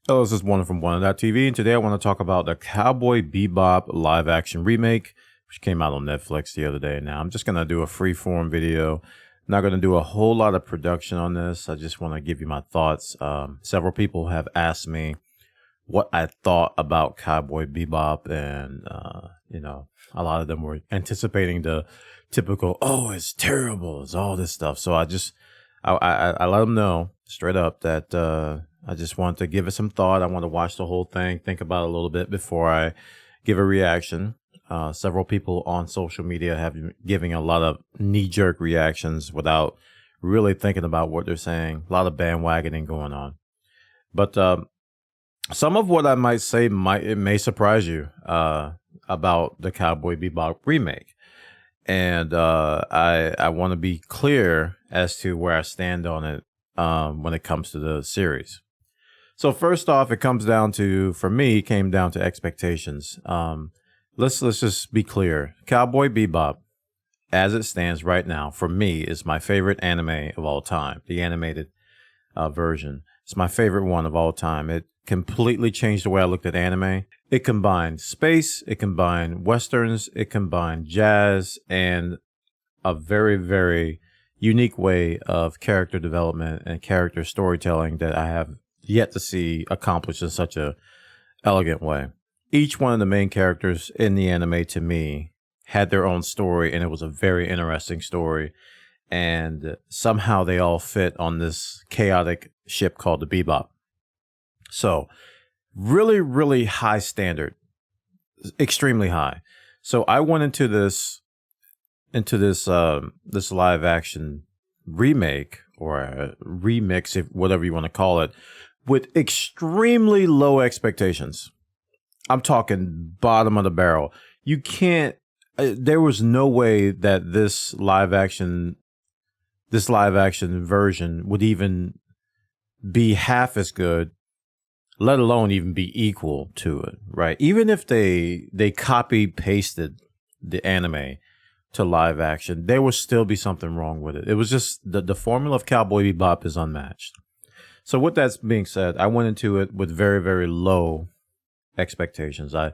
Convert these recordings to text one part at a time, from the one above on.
Hello, this is Bwana from Bwana.tv, and today I want to talk about the Cowboy Bebop live action remake, which came out on Netflix the other day. Now, I'm just going to do a free-form video. Not going to do a whole lot of production on this. I just want to give you my thoughts. Several people have asked me what I thought about Cowboy Bebop, and, a lot of them were anticipating the typical, oh, it's terrible, it's all this stuff. So I let them know straight up that I just want to give it some thought. I want to watch the whole thing, think about it a little bit before I give a reaction. Several people on social media have been giving a lot of knee-jerk reactions without really thinking about what they're saying. A lot of bandwagoning going on. But some of what I might say may surprise you about the Cowboy Bebop remake. And I want to be clear as to where I stand on it when it comes to the series. So first off, it comes down to, for me, it came down to expectations. Let's just be clear. Cowboy Bebop, as it stands right now, for me, is my favorite anime of all time. The animated version. It's my favorite one of all time. It completely changed the way I looked at anime. It combined space, it combined westerns, it combined jazz, and a very, very unique way of character development and character storytelling that I have yet to see accomplished in such a elegant way. Each one of the main characters in the anime, to me, had their own story, and it was a very interesting story. And somehow they all fit on this chaotic ship called the Bebop. So, really, really high standard, extremely high. So I went into this live action remake or a remix, if whatever you want to call it, with extremely low expectations. I'm talking bottom of the barrel. You can't. There was no way that this live action version would even be half as good, let alone even be equal to it, right? Even if they copy pasted the anime to live action, there would still be something wrong with it. It was just the formula of Cowboy Bebop is unmatched. So with that being said, I went into it with very, very low expectations. I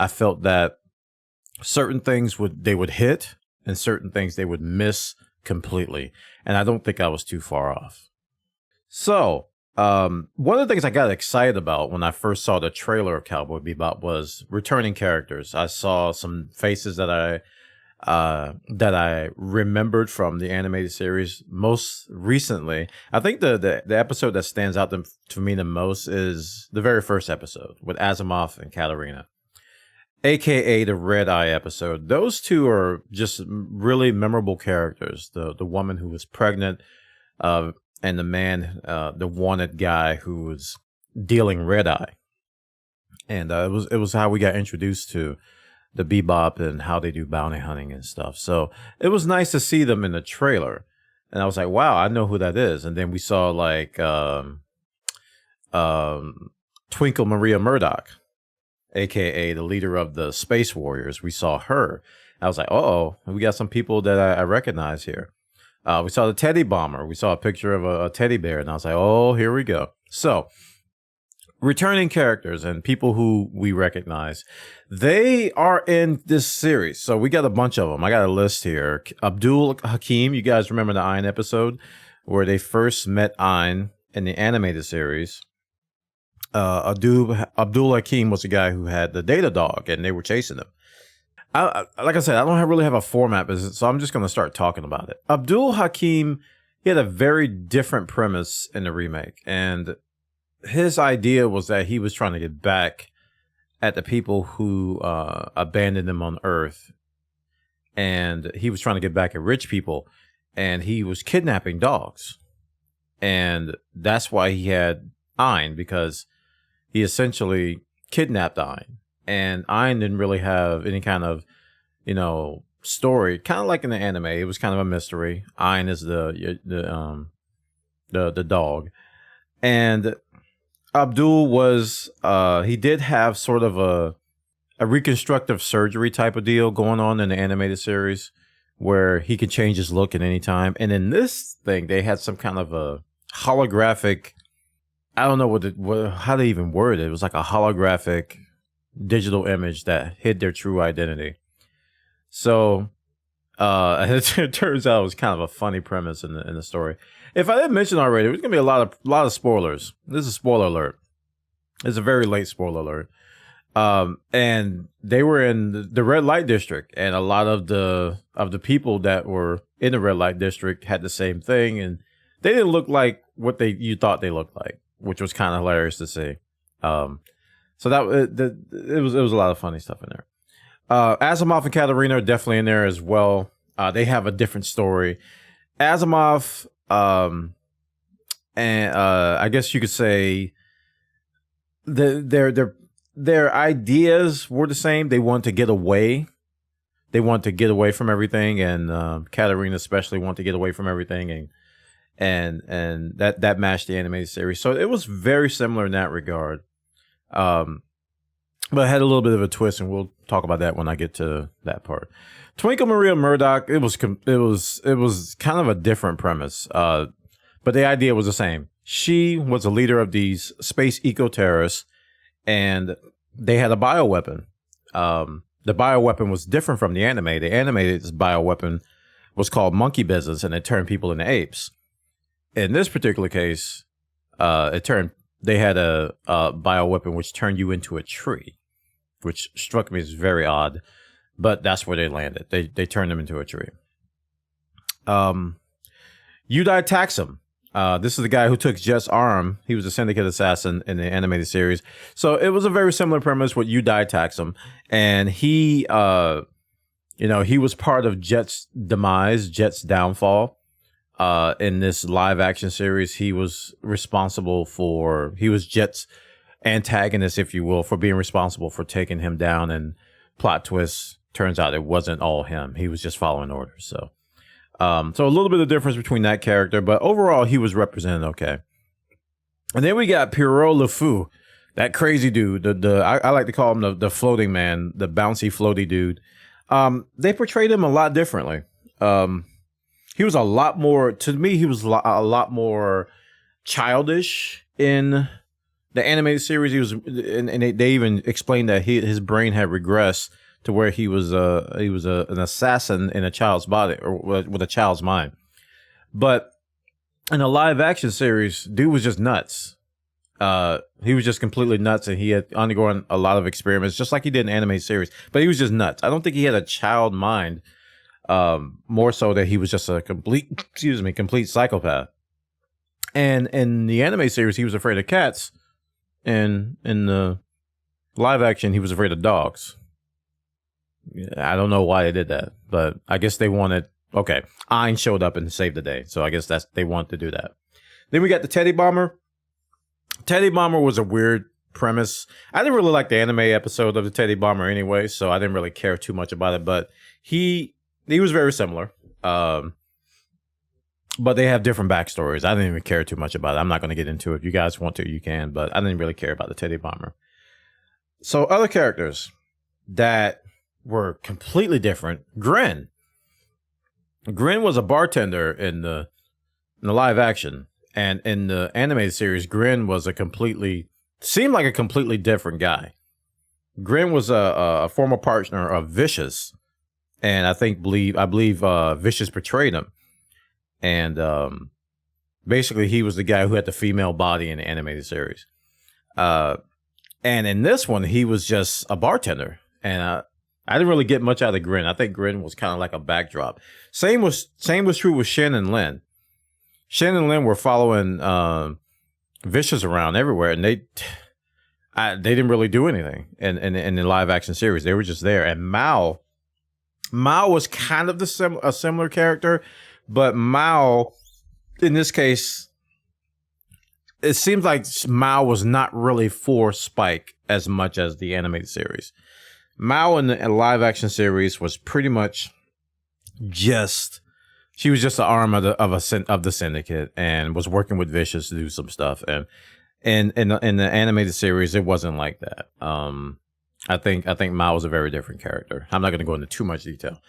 felt that certain things they would hit and certain things they would miss completely. And I don't think I was too far off. So one of the things I got excited about when I first saw the trailer of Cowboy Bebop was returning characters. I saw some faces that I remembered from the animated series most recently. I think the episode that stands out to me the most is the very first episode with Asimov and Katarina, aka the Red Eye episode. Those two are just really memorable characters. The woman who was pregnant, and the man, the wanted guy who was dealing red eye, and it was how we got introduced to the Bebop and how they do bounty hunting and stuff. So it was nice to see them in the trailer. And I was like, wow, I know who that is. And then we saw like Twinkle Maria Murdoch, aka the leader of the Space Warriors. We saw her. I was like, uh-oh, we got some people that I recognize here. We saw the Teddy Bomber. We saw a picture of a teddy bear. And I was like, oh, here we go. So returning characters and people who we recognize, they are in this series. So we got a bunch of them. I got a list here. Abdul Hakeem, you guys remember the Ayn episode where they first met Ayn in the animated series? Abdul Hakeem was the guy who had the data dog, and they were chasing him. Like I said, I don't really have a format, so I'm just going to start talking about it. Abdul Hakeem, he had a very different premise in the remake, and his idea was that he was trying to get back at the people who abandoned him on Earth. And he was trying to get back at rich people. And he was kidnapping dogs. And that's why he had Ayn, because he essentially kidnapped Ayn. And Ayn didn't really have any kind of, story. Kind of like in the anime. It was kind of a mystery. Ayn is the dog. And Abdul was, he did have sort of a reconstructive surgery type of deal going on in the animated series where he could change his look at any time. And in this thing, they had some kind of a holographic I don't know how they even word it. It was like a holographic digital image that hid their true identity. So it turns out it was kind of a funny premise in the story. If I didn't mention already, there's gonna be a lot of spoilers. This is a spoiler alert. It's a very late spoiler alert. And they were in the red light district, and a lot of the people that were in the red light district had the same thing, and they didn't look like what you thought they looked like, which was kind of hilarious to see. So it was a lot of funny stuff in there. Asimov and Katarina are definitely in there as well. They have a different story. Asimov, and I guess you could say their ideas were the same. They wanted to get away. They wanted to get away from everything, and Katarina especially wanted to get away from everything, and that matched the animated series. So it was very similar in that regard. But it had a little bit of a twist, and we'll talk about that when I get to that part. Twinkle Maria Murdoch, it was kind of a different premise, but the idea was the same. She was a leader of these space eco-terrorists, and they had a bioweapon. The bioweapon was different from the anime. The animated bioweapon was called monkey business, and it turned people into apes. In this particular case, they had a bioweapon which turned you into a tree, which struck me as very odd, but that's where they landed. They turned them into a tree. Udai Taxum. This is the guy who took Jet's arm. He was a syndicate assassin in the animated series. So it was a very similar premise with Udai Taxum. And he was part of Jet's demise, Jet's downfall. In this live action series, he was Jet's antagonist, if you will, for being responsible for taking him down. And plot twist, turns out it wasn't all him. He was just following orders. So a little bit of difference between that character, but overall he was represented okay. And then we got Pierrot Lefou, that crazy dude. I like to call him the floating man, the bouncy floaty dude. They portrayed him a lot differently. He was a lot more, to me, he was a lot more childish in the animated series. He was, and they even explained that his brain had regressed to where he was an assassin in a child's body, or with a child's mind. But in a live action series, dude was just nuts. He was just completely nuts, and he had undergone a lot of experiments, just like he did in the animated series. But he was just nuts. I don't think he had a child mind. More so that he was just a complete psychopath. And in the anime series, he was afraid of cats. And in the live action, he was afraid of dogs. I don't know why they did that, but I guess they wanted, okay, Ein showed up and saved the day. So I guess they wanted to do that. Then we got the Teddy Bomber. Teddy Bomber was a weird premise. I didn't really like the anime episode of the Teddy Bomber anyway, so I didn't really care too much about it, but he was very similar. But they have different backstories. I didn't even care too much about it. I'm not going to get into it. If you guys want to, you can, but I didn't really care about the Teddy Bomber. So other characters that were completely different. Grin was a bartender in the live action, and in the animated series, Grin was seemed like a completely different guy. Grin was a former partner of Vicious, and I believe Vicious betrayed him, and basically he was the guy who had the female body in the animated series. And in this one, he was just a bartender, and I didn't really get much out of Grin. I think Grin was kind of like a backdrop. Same was true with Shen and Lin. Shen and Lin were following Vicious around everywhere, and they didn't really do anything in the live action series. They were just there. And Mao was kind of a similar character, but Mao, in this case, it seems like Mao was not really for Spike as much as the animated series. Mao in the live action series was pretty much she was just an arm of the syndicate and was working with Vicious to do some stuff. And in the animated series, it wasn't like that. I think Mao was a very different character. I'm not going to go into too much detail,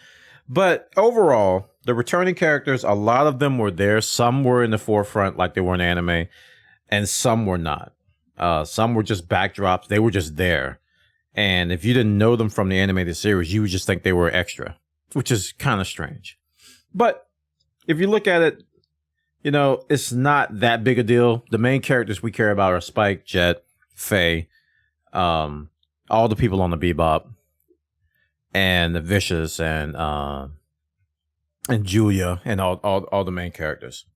but overall, the returning characters, a lot of them were there. Some were in the forefront, like they were in anime. and some were not. Some were just backdrops. They were just there. And if you didn't know them from the animated series, you would just think they were extra, which is kind of strange. But if you look at it, you know, it's not that big a deal. The main characters we care about are Spike, Jet, Faye, all the people on the Bebop, and the Vicious, and Julia, and all the main characters.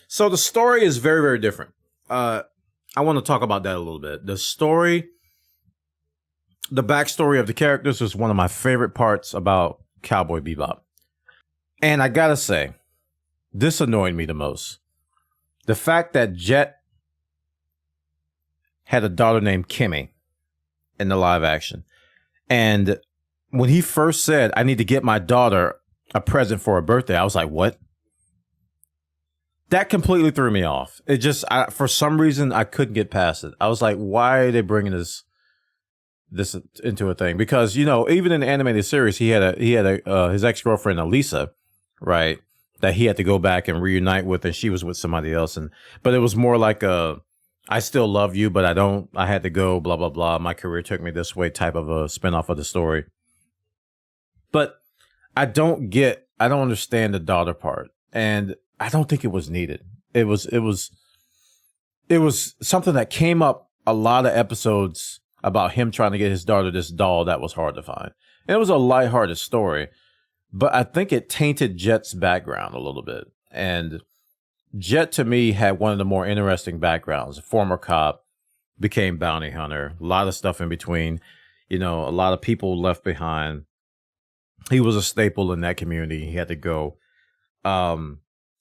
So the story is very, very different. I want to talk about that a little bit. The story, the backstory of the characters is one of my favorite parts about Cowboy Bebop. And I gotta say, this annoyed me the most. The fact that Jet had a daughter named Kimmy in the live action. And when he first said, I need to get my daughter a present for her birthday, I was like, what? That completely threw me off. It just, for some reason, I couldn't get past it. I was like, why are they bringing this into a thing? Because, you know, even in the animated series, he had his ex-girlfriend, Elisa, right, that he had to go back and reunite with, and she was with somebody else. But it was more like I still love you, but I had to go, blah, blah, blah. My career took me this way type of a spinoff of the story. But I don't understand the daughter part. And I don't think it was needed. It was something that came up a lot of episodes about him trying to get his daughter this doll that was hard to find. And it was a lighthearted story, but I think it tainted Jet's background a little bit. And Jet, to me, had one of the more interesting backgrounds. A former cop, became bounty hunter, a lot of stuff in between, you know, a lot of people left behind. He was a staple in that community. He had to go.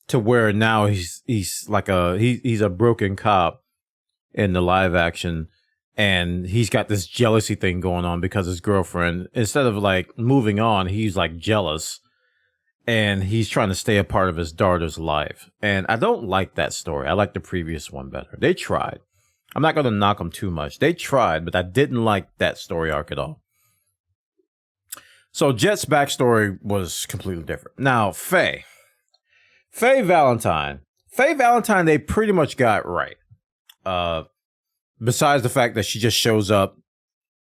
To where now he's like he's a broken cop in the live action, and he's got this jealousy thing going on because his girlfriend, instead of like moving on, he's like jealous, and he's trying to stay a part of his daughter's life. And I don't like that story. I like the previous one better. They tried. I'm not going to knock them too much. They tried, but I didn't like that story arc at all. So Jet's backstory was completely different. Now, Faye Valentine, they pretty much got right. Besides the fact that she just shows up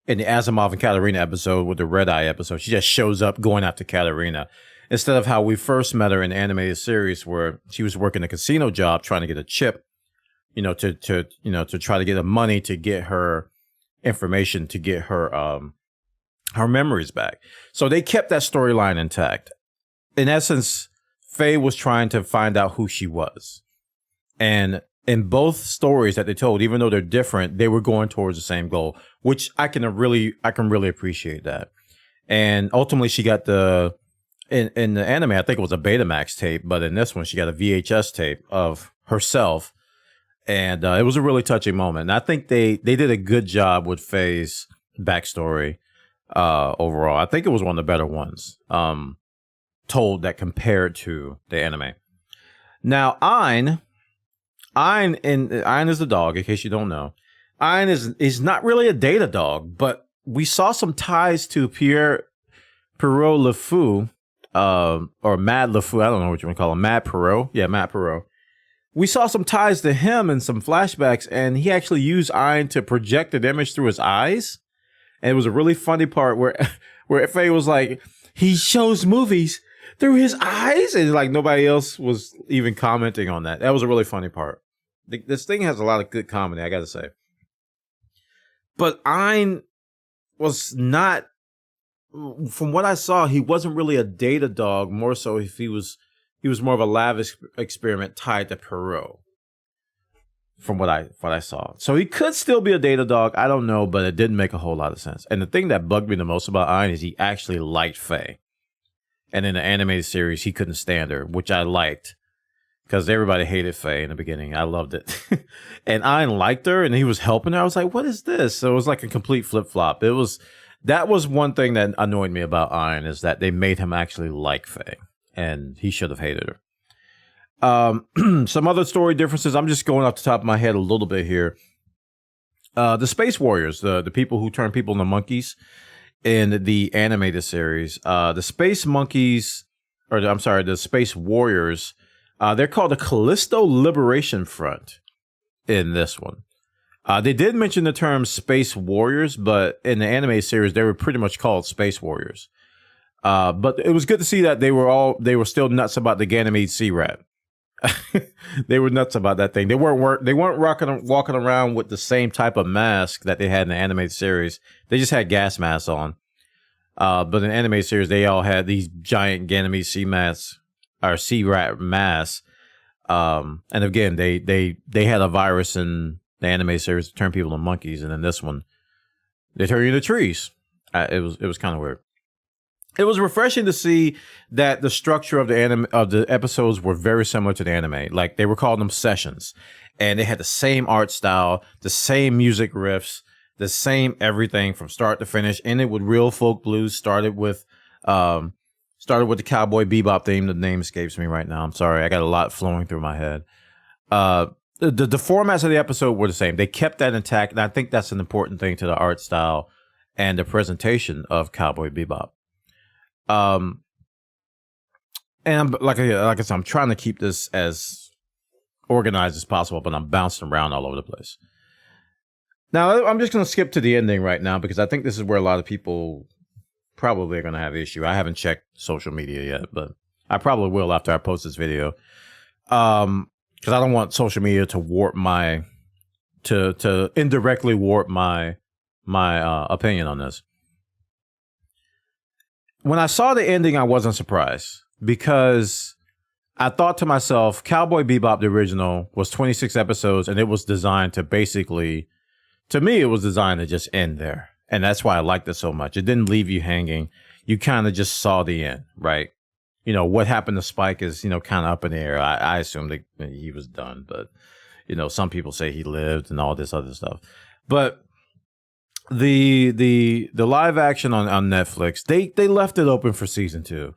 in the Asimov and Katarina episode with the Red Eye episode, she just shows up going after Katarina. Instead of how we first met her in the animated series where she was working a casino job trying to get a chip, you know, to try to get the money to get her information, to get her memories back. So they kept that storyline intact. In essence, Faye was trying to find out who she was. And in both stories that they told, even though they're different, they were going towards the same goal, which I can really appreciate that. And ultimately she got in the anime, I think it was a Betamax tape, but in this one, she got a VHS tape of herself. And it was a really touching moment. And I think they did a good job with Faye's backstory overall. I think it was one of the better ones. Told that compared to the anime. Now, Ein is the dog, in case you don't know. Ein is not really a data dog, but we saw some ties to Pierrot Lefou, or Mad Lefou. I don't know what you want to call him. Mad Pierrot. Yeah, Mad Pierrot. We saw some ties to him in some flashbacks, and he actually used Ein to project an image through his eyes. And it was a really funny part where Faye was like, he shows movies through his eyes, and like nobody else was even commenting on that. That was a really funny part. This thing has a lot of good comedy, I gotta say. But Ein was not, from what I saw, he wasn't really a data dog. More so, if he was more of a lavish experiment tied to Pierrot. From what I saw, so he could still be a data dog. I don't know, but it didn't make a whole lot of sense. And the thing that bugged me the most about Ein is he actually liked Faye. And in the animated series, he couldn't stand her, which I liked because everybody hated Faye in the beginning. I loved it. And Ein liked her and he was helping her. I was like, what is this? So it was like a complete flip flop. That was one thing that annoyed me about Ein, is that they made him actually like Faye, and he should have hated her. Some other story differences. I'm just going off the top of my head a little bit here. The Space Warriors, the people who turn people into monkeys in the animated series, the Space Monkeys, the Space Warriors, they're called the Callisto Liberation Front. in this one. They did mention the term Space Warriors, but in the anime series, they were pretty much called Space Warriors. But it was good to see that they were still nuts about the Ganymede sea rat. They were nuts about that thing. They weren't walking around with the same type of mask that they had in the animated series. They just had gas masks on. But in the animated series, they all had these giant Ganymede sea masks or sea rat masks. And again, they had a virus in the anime series to turn people into monkeys, and in this one, they turn you into trees. It was kind of weird. It was refreshing to see that the structure of the episodes were very similar to the anime. Like, they were calling them sessions, and they had the same art style, the same music riffs, the same everything from start to finish. Ended with real folk blues. Started with the Cowboy Bebop theme. The name escapes me right now. I'm sorry. I got a lot flowing through my head. The formats of the episode were the same. They kept that intact, and I think that's an important thing to the art style and the presentation of Cowboy Bebop. And like I said, I'm trying to keep this as organized as possible, but I'm bouncing around all over the place. Now, I'm just going to skip to the ending right now because I think this is where a lot of people probably are going to have issue. I haven't checked social media yet, but I probably will after I post this video. Because I don't want social media to warp to indirectly warp my opinion on this. When I saw the ending, I wasn't surprised because I thought to myself, Cowboy Bebop, the original, was 26 episodes, and it was designed to basically, to me, it was designed to just end there. And that's why I liked it so much. It didn't leave you hanging. You kind of just saw the end, right? You know, what happened to Spike is, kind of up in the air. I assumed that he was done, but, some people say he lived and all this other stuff. But the live action on Netflix, they left it open for season 2.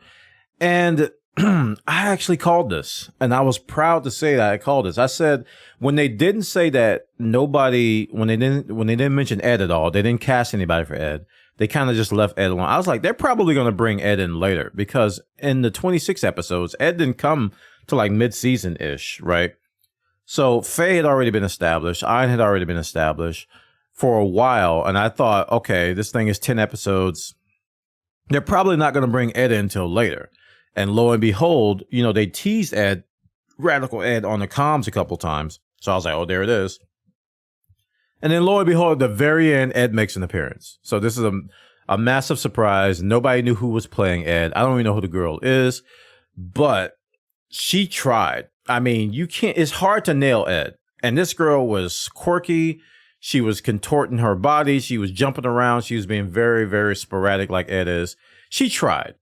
And I actually called this, and I was proud to say that I called this. I said, when they didn't say that when they didn't mention Ed at all, they didn't cast anybody for Ed. They kind of just left Ed alone. I was like, they're probably going to bring Ed in later because in the 26 episodes, Ed didn't come to like mid-season ish, right? So Faye had already been established. Ian had already been established for a while. And I thought, okay, this thing is 10 episodes. They're probably not going to bring Ed in until later. And lo and behold, they teased Ed, Radical Ed, on the comms a couple times. So I was like, oh, there it is. And then lo and behold, at the very end, Ed makes an appearance. So this is a massive surprise. Nobody knew who was playing Ed. I don't even know who the girl is, but she tried. I mean, it's hard to nail Ed. And this girl was quirky. She was contorting her body. She was jumping around. She was being very, very sporadic like Ed is. She tried.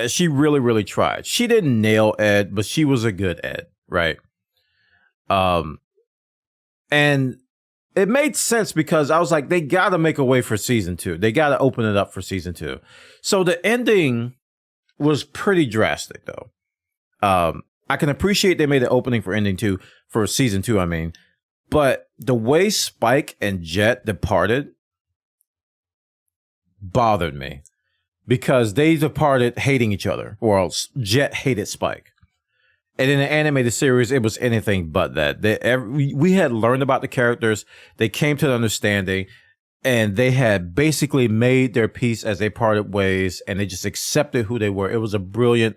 She really, really tried. She didn't nail Ed, but she was a good Ed, right? And it made sense because I was like, they got to make a way for season 2. They got to open it up for season 2. So the ending was pretty drastic, though. I can appreciate they made the opening for ending 2 for season 2. I mean, but the way Spike and Jet departed bothered me because they departed hating each other, or else Jet hated Spike. And in the animated series, it was anything but that. We had learned about the characters. They came to an understanding, and they had basically made their peace as they parted ways, and they just accepted who they were. It was a brilliant,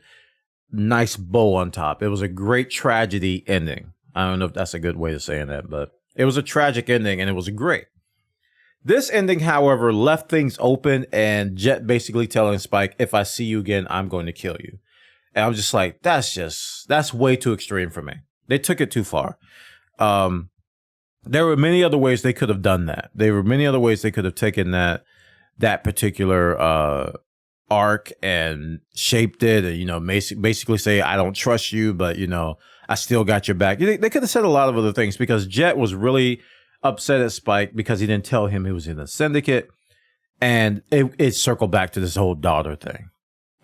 nice bow on top. It was a great tragedy ending. I don't know if that's a good way of saying that, but it was a tragic ending, and it was great. This ending, however, left things open, and Jet basically telling Spike, if I see you again, I'm going to kill you. And I'm just like, that's way too extreme for me. They took it too far. There were many other ways they could have done that. There were many other ways they could have taken that particular arc and shaped it, and basically say, I don't trust you, but I still got your back. They could have said a lot of other things because Jet was really upset at Spike because he didn't tell him he was in the syndicate, and it circled back to this whole daughter thing.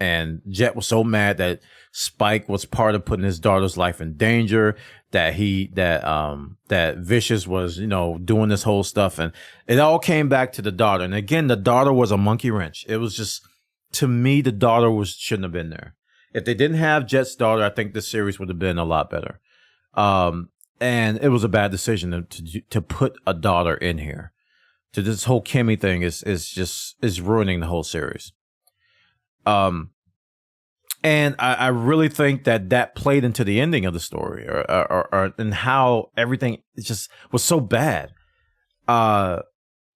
And Jet was so mad that Spike was part of putting his daughter's life in danger, that Vicious was, doing this whole stuff. And it all came back to the daughter. And again, the daughter was a monkey wrench. It was just, to me, the daughter shouldn't have been there. If they didn't have Jet's daughter, I think this series would have been a lot better. and it was a bad decision to put a daughter in here. To this whole Kimmy thing is ruining the whole series. And I really think that played into the ending of the story, or and how everything just was so bad.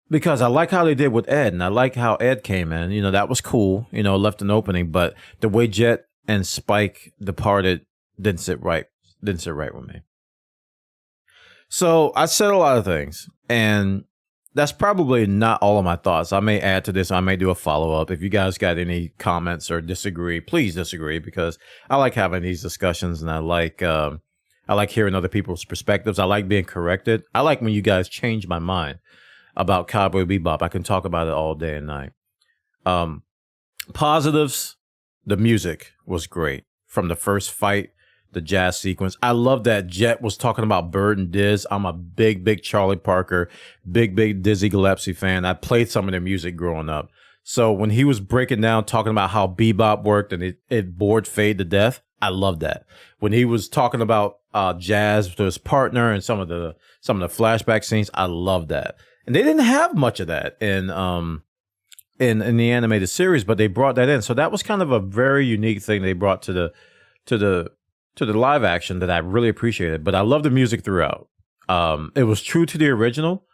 Because I like how they did with Ed, and I like how Ed came in. You know, that was cool. You know, left an opening, but the way Jet and Spike departed didn't sit right. Didn't sit right with me. So I said a lot of things, and that's probably not all of my thoughts. I may add to this. I may do a follow-up. If you guys got any comments or disagree, please disagree, because I like having these discussions, and I like hearing other people's perspectives. I like being corrected. I like when you guys change my mind about Cowboy Bebop. I can talk about it all day and night. Positives, the music was great. From the first fight, the jazz sequence. I love that Jet was talking about Bird and Diz. I'm a big Charlie Parker, big Dizzy Gillespie fan. I played some of their music growing up. So when he was breaking down, talking about how Bebop worked and it bored Faye to death, I love that. When he was talking about jazz to his partner and some of the flashback scenes, I love that. And they didn't have much of that in the animated series, but they brought that in. So that was kind of a very unique thing they brought to the live action that I really appreciated. But I love the music throughout. It was true to the original,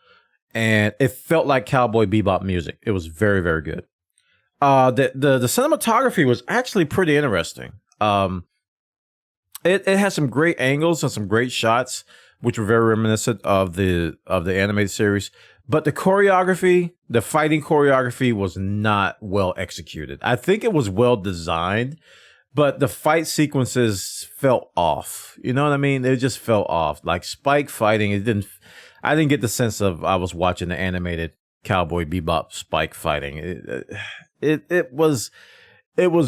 and it felt like Cowboy Bebop music. It was very, very good. The cinematography was actually pretty interesting. It has some great angles and some great shots, which were very reminiscent of the animated series. But the choreography, the fighting choreography, was not well executed. I think it was well designed, but the fight sequences felt off. You know what I mean? It just felt off. Like Spike fighting, I didn't get the sense of I was watching the animated Cowboy Bebop Spike fighting. It was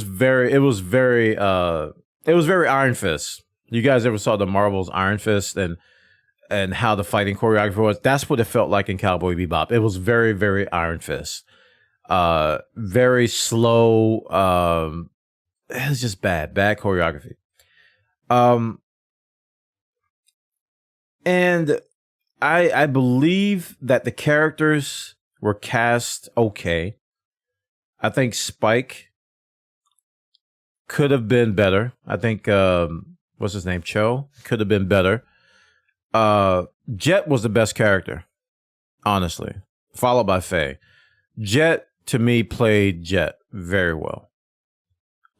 very Iron Fist. You guys ever saw the Marvel's Iron Fist and how the fighting choreography was? That's what it felt like in Cowboy Bebop. It was very, very Iron Fist. Very slow. It was just bad choreography. And I believe that the characters were cast okay. I think Spike could have been better. I think what's his name? Cho could have been better. Jet was the best character, honestly, followed by Faye. Jet, to me, played Jet very well.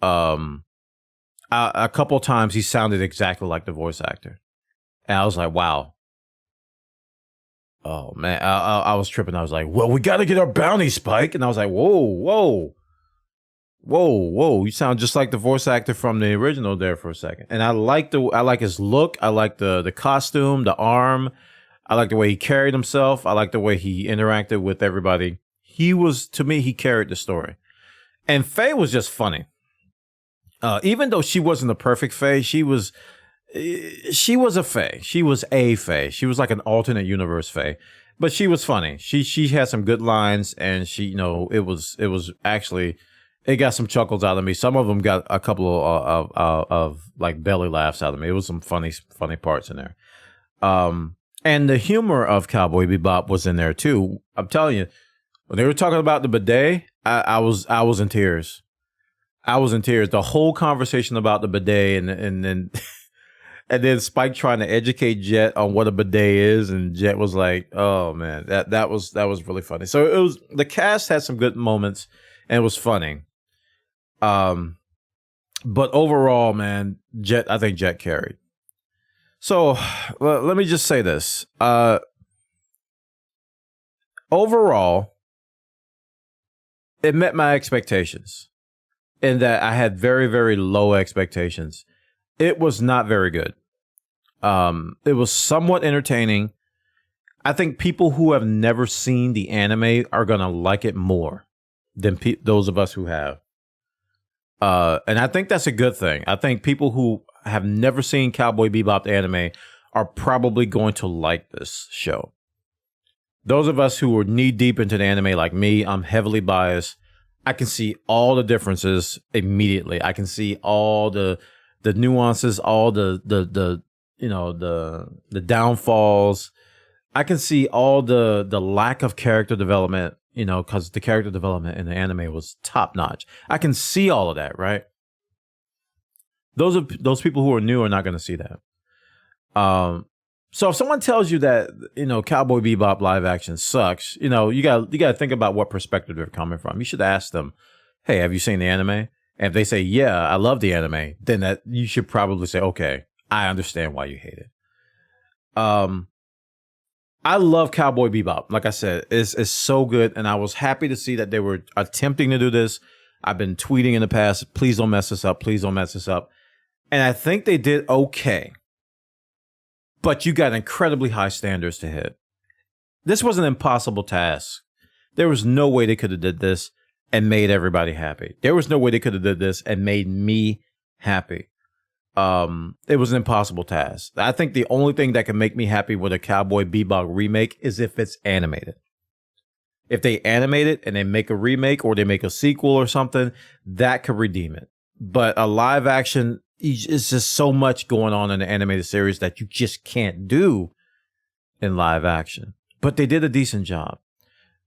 A couple times he sounded exactly like the voice actor, and I was like, wow. Oh man, I was tripping. I was like, well, we got to get our bounty, Spike. And I was like, whoa. You sound just like the voice actor from the original there for a second. And I like his look. I like the costume, the arm. I like the way he carried himself. I like the way he interacted with everybody. To me, he carried the story. And Faye was just funny. Even though she wasn't a perfect Faye, she was a Faye. She was a Faye. She was like an alternate universe Faye. But she was funny. She had some good lines, and it was actually, it got some chuckles out of me. Some of them got a couple of like belly laughs out of me. It was some funny parts in there. And the humor of Cowboy Bebop was in there too. I'm telling you, when they were talking about the bidet, I was in tears. I was in tears. The whole conversation about the bidet, and then Spike trying to educate Jet on what a bidet is, and Jet was like, "Oh man, that was really funny." So the cast had some good moments, and it was funny. But overall, man, I think Jet carried. So let me just say this. Overall, it met my expectations in that I had very, very low expectations. It was not very good. It was somewhat entertaining. I think people who have never seen the anime are going to like it more than those of us who have. And I think that's a good thing. I think people who have never seen Cowboy Bebop the anime are probably going to like this show. Those of us who are knee deep into the anime like me, I'm heavily biased. I can see all the differences immediately. I can see all the nuances, all the the downfalls. I can see all the lack of character development, because the character development in the anime was top notch. I can see all of that, right? Those people who are new are not going to see that. So if someone tells you that, Cowboy Bebop live action sucks, you got to think about what perspective they're coming from. You should ask them, "Hey, have you seen the anime?" And if they say, "Yeah, I love the anime," then that you should probably say, "Okay, I understand why you hate it." I love Cowboy Bebop. Like I said, it's so good, and I was happy to see that they were attempting to do this. I've been tweeting in the past, "Please don't mess this up. Please don't mess this up." And I think they did okay. But you got incredibly high standards to hit. This was an impossible task. There was no way they could have did this and made everybody happy. There was no way they could have did this and made me happy. It was an impossible task. I think the only thing that can make me happy with a Cowboy Bebop remake is if it's animated. If they animate it and they make a remake or they make a sequel or something, that could redeem it. But a live action, it's just so much going on in the animated series that you just can't do in live action. But they did a decent job.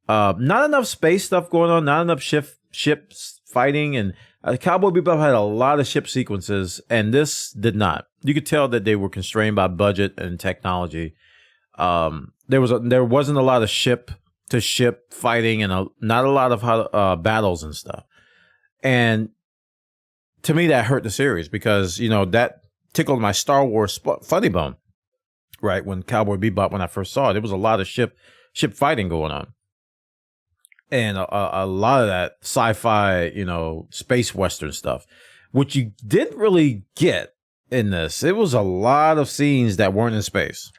Not enough space stuff going on, not enough ships fighting, and Cowboy Bebop had a lot of ship sequences, and this did not. You could tell that they were constrained by budget and technology. There wasn't a lot of ship to ship fighting and not a lot of battles and stuff. And to me, that hurt the series because, that tickled my Star Wars funny bone, right? When Cowboy Bebop, when I first saw it, there was a lot of ship fighting going on. And a lot of that sci-fi, space western stuff, which you didn't really get in this. It was a lot of scenes that weren't in space.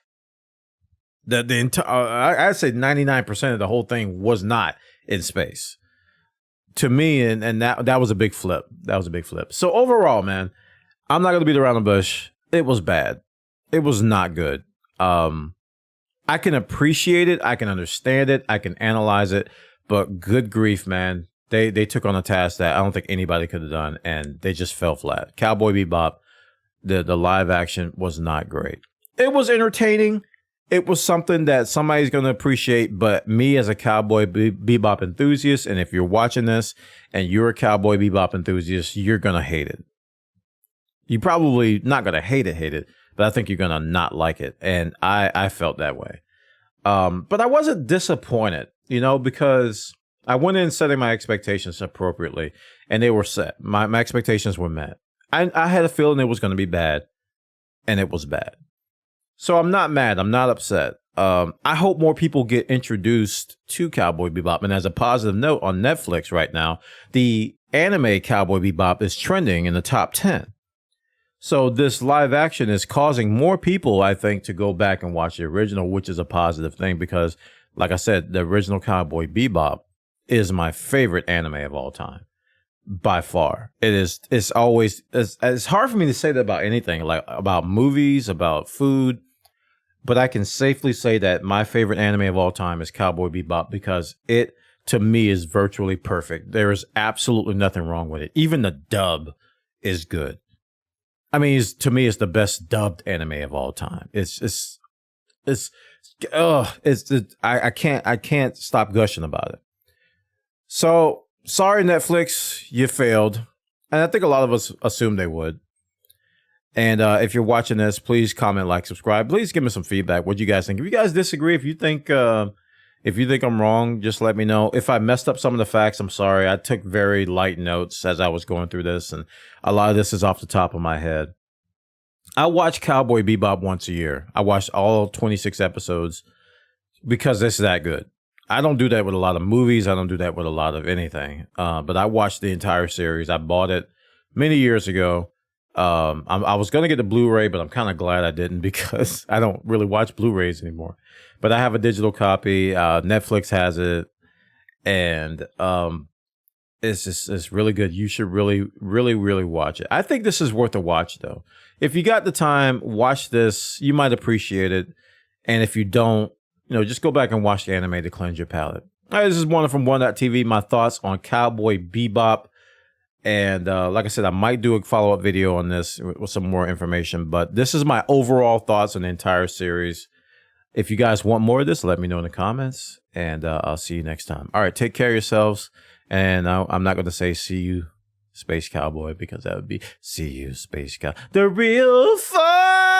I'd say 99% of the whole thing was not in space. To me, and that was a big flip. That was a big flip. So overall, man, I'm not going to beat around the bush. It was bad. It was not good. I can appreciate it. I can understand it. I can analyze it. But good grief, man. They took on a task that I don't think anybody could have done, and they just fell flat. Cowboy Bebop, the live action was not great. It was entertaining. It was something that somebody's going to appreciate, but me as a Cowboy Bebop enthusiast, and if you're watching this and you're a Cowboy Bebop enthusiast, you're going to hate it. You're probably not going to hate it, but I think you're going to not like it, and I felt that way. But I wasn't disappointed, because I went in setting my expectations appropriately, and they were set. My expectations were met. I had a feeling it was going to be bad, and it was bad. So I'm not mad. I'm not upset. I hope more people get introduced to Cowboy Bebop. And as a positive note, on Netflix right now, the anime Cowboy Bebop is trending in the top 10. So this live action is causing more people, I think, to go back and watch the original, which is a positive thing because, like I said, the original Cowboy Bebop is my favorite anime of all time. By far. It's hard for me to say that about anything, like about movies, about food, but I can safely say that my favorite anime of all time is Cowboy Bebop because it, to me, is virtually perfect. There is absolutely nothing wrong with it. Even the dub is good. I mean, to me, it's the best dubbed anime of all time. I can't stop gushing about it. So, sorry, Netflix, you failed. And I think a lot of us assumed they would. And if you're watching this, please comment, like, subscribe. Please give me some feedback. What do you guys think? If you guys disagree, if you think I'm wrong, just let me know. If I messed up some of the facts, I'm sorry. I took very light notes as I was going through this, and a lot of this is off the top of my head. I watch Cowboy Bebop once a year. I watch all 26 episodes because it's that good. I don't do that with a lot of movies. I don't do that with a lot of anything. But I watched the entire series. I bought it many years ago. I was going to get the Blu-ray, but I'm kind of glad I didn't because I don't really watch Blu-rays anymore. But I have a digital copy. Netflix has it. And it's really good. You should really, really, really watch it. I think this is worth a watch, though. If you got the time, watch this. You might appreciate it. And if you don't, just go back and watch the anime to cleanse your palate. All right, this is Bwana from Bwana.tv. My thoughts on Cowboy Bebop. And like I said, I might do a follow-up video on this with some more information, but this is my overall thoughts on the entire series. If you guys want more of this, let me know in the comments, and I'll see you next time. All right, take care of yourselves, and I'm not going to say see you, Space Cowboy, because that would be see you, Space Cow. The real fun!